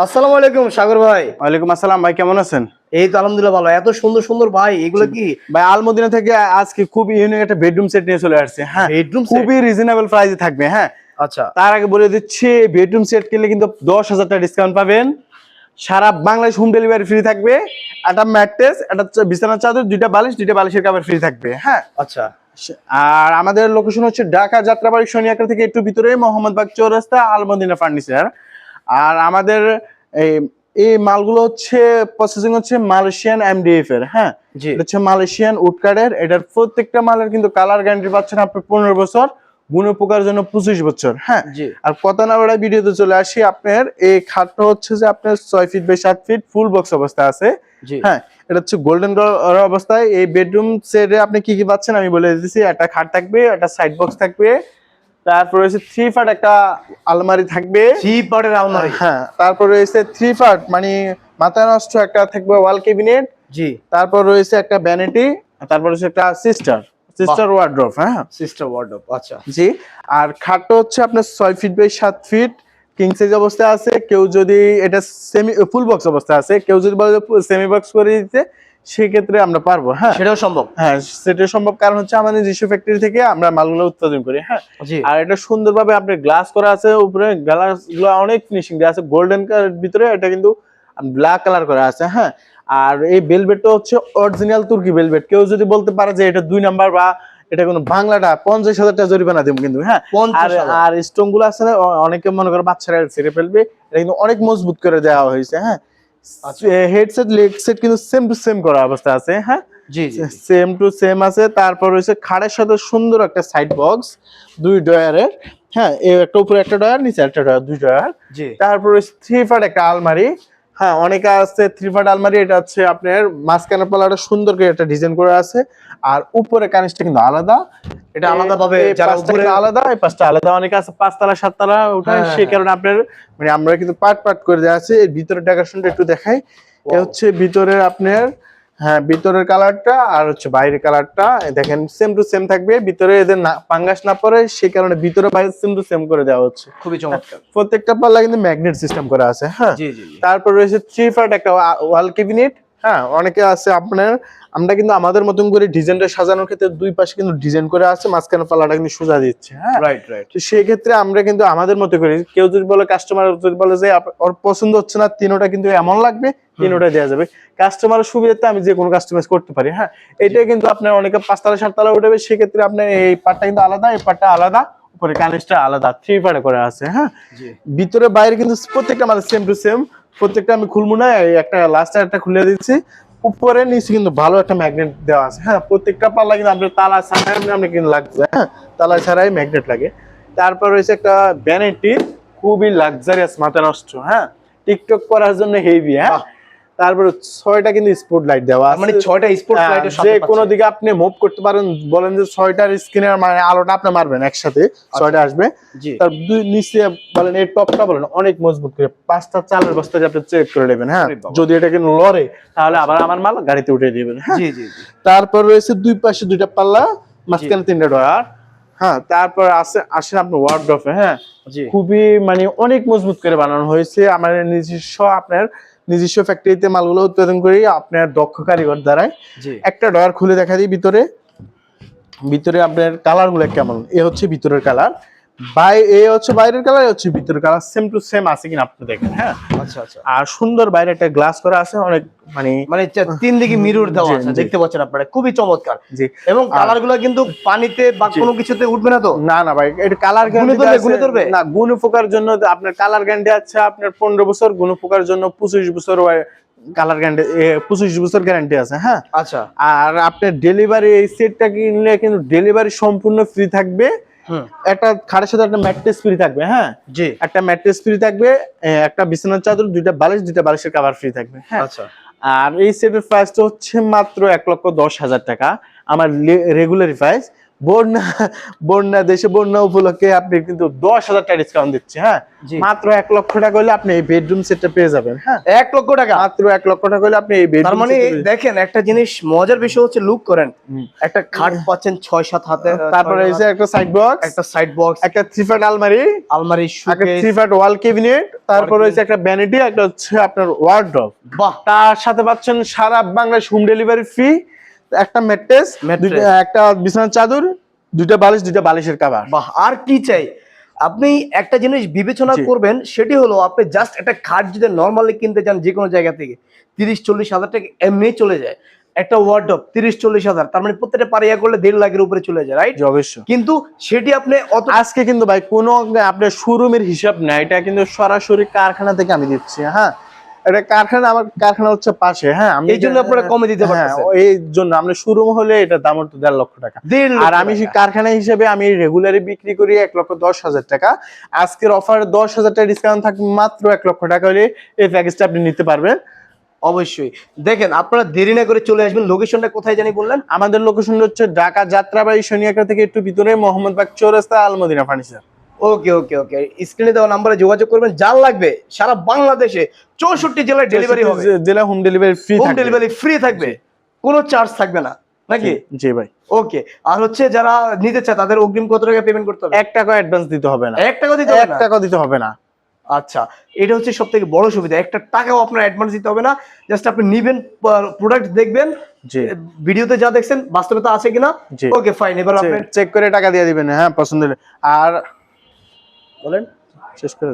আসসালামু আলাইকুম সাগর ভাই। ওয়ালাইকুম আসসালাম ভাই, কেমন আছেন? এই তো আলহামদুলিল্লাহ ভালো। এত সুন্দর সুন্দর ভাই, এগুলো কি? ভাই আলমদিনা থেকে আজকে খুব ইউনিক একটা বেডরুম সেট নিয়ে চলে আসছে। হ্যাঁ, বেডরুম সেট? খুবই রিজনেবল প্রাইসে থাকবে। হ্যাঁ, আচ্ছা তার আগে বলে দিচ্ছি, বেডরুম সেট কিনলে কিন্তু 10,000 টাকা ডিসকাউন্ট পাবেন। সারা বাংলাদেশ হোম ডেলিভারি ফ্রি থাকবে। একটা ম্যাট্রেস, একটা বিছানার চাদর, দুইটা বালিশের কভার ফ্রি থাকবে। হ্যাঁ, আচ্ছা। আর আমাদের লোকেশন হচ্ছে ঢাকা যাত্রাবাড়ি শনিয়াকা থেকে একটু ভিতরে মোহাম্মদবাগ চৌরাস্তা, আলমদিনা ফার্নিচার। আর আমাদের এই এই মালগুলো হচ্ছে প্রসেসিং হচ্ছে মালয়েশিয়ান এমডিএফ এর। হ্যাঁ, জি এটা হচ্ছে মালয়েশিয়ান উডকার্ডের। এটার প্রত্যেকটা মালের কিন্তু কালার গ্যারান্টি পাচ্ছেন আপনি 15 বছর, গুণ পোকার জন্য 25 বছর। হ্যাঁ, জি আর কথা না বড় ভিডিওতে চলে আসি। আপনার এই খাটটা হচ্ছে যে আপনার 6 feet by 7 feet full box অবস্থা আছে। জি হ্যাঁ, এটা হচ্ছে গোল্ডেন কালার অবস্থায়। এই বেডরুম সেটে আপনি কি কি পাচ্ছেন আমি বলে দিতেছি। একটা খাট থাকবে, একটা সাইড বক্স থাকবে, তারপর হচ্ছে 3 পার্ট একটা আলমারি থাকবে। থ্রি পার্টের আলমারি? হ্যাঁ, তারপর রয়েছে 3 পার্ট মানে মাথা নষ্ট একটা থাকবে ওয়াল ক্যাবিনেট। জি তারপর রয়েছে একটা ভ্যানিটি, তারপর রয়েছে একটা সিস্টার ওয়ার্ড্রোব। হ্যাঁ, সিস্টার ওয়ার্ডরোব। আচ্ছা জি। আর খাটটা হচ্ছে আপনার 6 feet by 7 feet king size অবস্থায় আছে। কেউ যদি এটা সেমি ফুল বক্স অবস্থায় আছে, কেউ যদি বলে সেমি বক্স করে দিতে, সেক্ষেত্রে আমরা পারবো। হ্যাঁ, সেটাও সম্ভব? হ্যাঁ, সেটা সম্ভব, কারণ হচ্ছে আমাদের নিজস্ব ফ্যাক্টরি থেকে আমরা মালগুলো উৎপাদন করি। হ্যাঁ, জি আর এটা সুন্দরভাবে আপনার গ্লাস করা আছে, উপরে গ্লাস গুলো অনেক ফিনিশিং দেওয়া আছে গোল্ডেন কালার ভিতরে, এটা কিন্তু ব্ল্যাক কালার করা আছে। হ্যাঁ, আর এই বেলভেটটা হচ্ছে অরিজিনাল তুর্কি বেলভেট। কেউ যদি বলতে পারে যে এটা 2 নাম্বার বা এটা কোনো বাংলাটা, 50,000 টাকা জরিমানা দেবো কিন্তু। হ্যাঁ, আর 50,000? আর স্টোন গুলো আছে না, অনেকে মনে করে বাচ্চারা ছেড়ে ফেলবে, এটা কিন্তু অনেক মজবুত করে দেওয়া হয়েছে। হ্যাঁ, হেডসেট লেগ সেট কিন্তু সেম টু সেম করা অবস্থা আছে। হ্যাঁ, জি জি সেম টু সেম আছে। তারপর রয়েছে খাটের সাথে সুন্দর একটা সাইড বক্স 2 ডয়ারের। হ্যাঁ, এই একটা উপরে একটা ডয়ার, নিচে একটা ডয়ার, 2 ডয়ার। জি তারপর রয়েছে 3 পার্ট একটা আলমারি। হ্যাঁ, অনেকে আছে 3 পার্ট আলমারি। এটা হচ্ছে আপনার মাঝখানে পাল্লাটা সুন্দর করে একটা ডিজাইন করা আছে, আর উপরে কানিসটা কিন্তু আলাদা। এটা আলাদা ভাবে এই যারা পাঁচটা উপরে কিন্তু আলাদা, এই পাঁচটা আলাদা। অনেকে আছে 5 তলা 7 তলা ওঠায়, হ্যাঁ, সেই হ্যাঁ। কারণে আপনার মানে আমরা কিন্তু পার্ট পার্ট করে দেওয়া আছে। এর ভিতরে ডেকোরেশনটা একটু দেখাই। এ হচ্ছে ভিতরের আপনার, হ্যাঁ, ভিতরের কালারটা আর হচ্ছে বাইরের কালারটা দেখেন সেম টু সেম থাকবে। ভিতরে এদের না পাঙ্গাস না পড়ে, সেই কারণে ভিতরে বাইরে সেম টু সেম করে দেওয়া হচ্ছে। খুবই চমৎকার। প্রত্যেকটা পাল্লা কিন্তু ম্যাগনেট সিস্টেম করা আছে। হ্যাঁ, জি জি জি তারপর রয়েছে 3 পার্ট একটা ওয়াল ক্যাবিনেট। হ্যাঁ, অনেকে আছে আপনার, আমরা কিন্তু আমাদের মতন করে ডিজাইনটা সাজানোর ক্ষেত্রে দুই পাশে কিন্তু ডিজাইন করে আছে, মাঝখানে পাল্লাটা কিন্তু সোজা দিচ্ছে। হ্যাঁ, রাইট রাইট। তো সেই ক্ষেত্রে আমরা কিন্তু আমাদের মতো করি। কেউ যদি বলে, কাস্টমার যদি বলে যে ওর পছন্দ হচ্ছে না, তিনোটা কিন্তু এমন লাগবে, তিনোটা দেওয়া যাবে। কাস্টমারের সুবিধাতে আমি যে কোনো কাস্টমাইজ করতে পারি। হ্যাঁ, এটাই কিন্তু আপনার অনেকে 5 তলা 7 তলা উঠবে, সেক্ষেত্রে আপনার এই পার্টটা কিন্তু আলাদা, এই পার্টটা আলাদা, উপরে কানিসটা আলাদা, 3 পার্টে করে আছে। হ্যাঁ, জি ভিতরে বাইরে কিন্তু প্রত্যেকটা আমাদের সেম টু সেম। প্রত্যেকটা আমি খুলবো না, এই একটা লাস্টে একটা খুলে দিচ্ছি। উপরে নিচে কিন্তু ভালো একটা ম্যাগনেট দেওয়া আছে। হ্যাঁ, প্রত্যেকটা পাল্লা কিন্তু আপনার তালা ছাড়াই আপনি কিন্তু লাগবে। হ্যাঁ, তালা ছাড়াই ম্যাগনেট লাগে। তারপর রয়েছে একটা ভ্যানিটি, খুবই লাক্সারিয়াস, মাথা নষ্ট। হ্যাঁ, টিকটক করার জন্য হেভি। হ্যাঁ, বাহ। তারপর 6টা কিন্তু স্পট লাইট দেওয়া আছে। মানে 6টা স্পোর্টস লাইটের যে সাথে কোনো পাচ্ছেন। দিকে আপনি মুভ করতে পারেন। বলেন যে 6টার স্ক্রিনের মানে আলোটা আপনি মারবেন একসাথে, 6টা আসবে। জি তার দুই নিচে বলেন, এই টপটা বলেন অনেক মজবুত করে 5টা চালের বস্তা আপনি চেক করে নেবেন। হ্যাঁ, ওরে বাবা। যদি এটা কিন্তু লড়ে, তাহলে আবার আমার মাল গাড়িতে উঠে দিবেন। হ্যাঁ, জি জি জি তারপর রয়েছে দুই পাশে 2টা পাল্লা, মাঝখানে 3টা ডয়ার। হ্যাঁ, তারপর আসেন আপনার ওয়ার্ডরোবে। হ্যাঁ, জি খুবই মানে অনেক মজবুত করে বানানো হয়েছে। আমাদের নিজস্ব ফ্যাক্টরিতে মালগুলো উৎপাদন করি আপনার দক্ষ কারিগর দ্বারাই। জি একটা ডয়ার খুলে দেখা দিই ভিতরে। ভিতরে আপনার কালার গুলো কেমন, এ হচ্ছে ভিতরের কালার, এ হচ্ছে বাইরের কালার, এ হচ্ছে ভিতরের কালার, সেম টু সেম আছে কিনা আপনি দেখেন। হ্যাঁ, আচ্ছা আচ্ছা। আর সুন্দর বাইরে একটা গ্লাস করা আছে, অনেক মানে মানে তিন দিকে মিরর দেওয়া জি, আছে, জি। দেখতে পাচ্ছেন আপনারা, খুবই চমৎকার। জি। এবং কালার গুলো কিন্তু পানিতে বা জি। কোনো কিছুতে উঠবে না তো? না না ভাই, এটা কালার গুণে ধরবে? না, গুণ পোকার জন্য আপনার কালার গ্যারান্টি আছে আপনার 15 বছর, গুণ পোকার জন্য 25 বছর কালার গ্যারান্টি, 25 বছর গ্যারান্টি আছে। হ্যাঁ, আচ্ছা। আর আপনার ডেলিভারি এই সেটটা কিনলে কিন্তু ডেলিভারি সম্পূর্ণ ফ্রি থাকবে। হুম। একটা খাটের সাথে একটা ম্যাট্রেস ফ্রি থাকবে। হ্যাঁ, জি একটা ম্যাট্রেস ফ্রি থাকবে, একটা বিছানার চাদর, 2টা বালিশের কভার ফ্রি থাকবে। হ্যাঁ, আচ্ছা আর এই সেটের প্রাইসটা হচ্ছে মাত্র 1,10,000 টাকা, আমার রেগুলার প্রাইস। বন্যা দেশে বন্যা উপলক্ষে আপনি কিন্তু 10,000 টাকা ডিসকাউন্ট দিচ্ছি, হ্যাঁ। জি। মাত্র 1 লক্ষ টাকা হলে আপনি এই বেডরুম সেটটা পেয়ে যাবেন, হ্যাঁ। 1 লক্ষ টাকা। মাত্র 1 লক্ষ টাকা হলে আপনি এই তার বেডরুম মানে দেখেন একটা জিনিস মজার বিষয় হচ্ছে, লুক করেন, একটা খাট পাচ্ছেন 6-7 হাতে, তারপরে এই যে একটা সাইড বক্স, একটা সাইড বক্স, একটা 3 ফাট আলমারি, আলমারি, একটা শোকেস, 3 ফাট ওয়াল ক্যাবিনেট, তারপরে হচ্ছে একটা ভ্যানিটি, একটা হচ্ছে আপনার ওয়ার্ডরোব। বাহ, তার সাথে পাচ্ছেন সারা বাংলাদেশ হোম ডেলিভারি ফ্রি, একটা ম্যাট্রেস, একটা বিছানার চাদর, 2টা বালিশ, 2টা বালিশের কভার। বাহ, আর কি চাই? আপনি একটা জিনিস বিবেচনা জি। করবেন, সেটি হলো আপনি জাস্ট একটা খাট যদি নরমালি কিনতে যান যে কোনো জায়গা থেকে 30-40 হাজার টাকা এমনি চলে যায়। একটা ওয়ার্ডরোব 30-40 হাজার, তার মানে প্রত্যেকটা পারিয়া করলে 1.5 লাখের উপরে চলে যায়, রাইট? জি, অবশ্যই। কিন্তু সেটি আপনি অত আজকে কিন্তু ভাই কোনো আপনার শোরুমের হিসাব না, এটা কিন্তু সরাসরি কারখানা থেকে আমি দিচ্ছি, হ্যাঁ। এটা কারখানা, আমার কারখানা হচ্ছে পাশে, হ্যাঁ। আমি এই জন্য আপনারা কমে দিতে পারতেছেন। হ্যাঁ, এই জন্য আমরা শোরুম হলে এটা দাম হতো 1.5 লক্ষ টাকা, 1.5 লক্ষ আর আমি টাকা। কারখানা হিসেবে আমি রেগুলারি বিক্রি করি 1,10,000 টাকা। আজকের অফার 10,000 টাকা ডিসকাউন্ট থাকবে, মাত্র 1 লক্ষ টাকা হলে এই প্যাকেজটা আপনি নিতে পারবেন। অবশ্যই দেখেন, আপনারা দেরি না করে চলে আসবেন। লোকেশনটা কোথায় জানি বললেন? আমাদের লোকেশন হচ্ছে ঢাকা যাত্রাবাড়ি শনিয়াকা থেকে একটু ভিতরে, মোহাম্মদবাগ চৌরাস্তা, আলমদিনা ফার্নিচার। ওকে ওকে ওকে, স্ক্রিনে দেওয়া নাম্বারে যোগাযোগ করবেন। যার লাগবে সারা বাংলাদেশে 64 জেলায় ডেলিভারি হবে, জেলা হোম ডেলিভারি ফ্রি হোম থাকবে। ডেলিভারি ফ্রি থাকবে, কোনো চার্জ থাকবে না, নাকি? জি ভাই। ওকে, আর হচ্ছে যারা নিতে চায় তাদের অগ্রিম কত টাকা পেমেন্ট করতে হবে? 1 টাকা অ্যাডভান্স দিতে হবে না। 1 টাকা দিতে হবে 1 না? টাকা দিতে হবে না। আচ্ছা, এটা হচ্ছে সবথেকে বড় সুবিধা। 1 টাকাও আপনার অ্যাডভান্স দিতে হবে না, জাস্ট আপনি নিবেন, প্রোডাক্ট দেখবেন, জি। ভিডিওতে যা দেখছেন বাস্তবতা আছে কিনা। জি। ওকে ফাইন, এবার আপনি চেক করে টাকা দিয়ে দিবেন, হ্যাঁ, পছন্দ হলে। আর বলেন। শেষ করে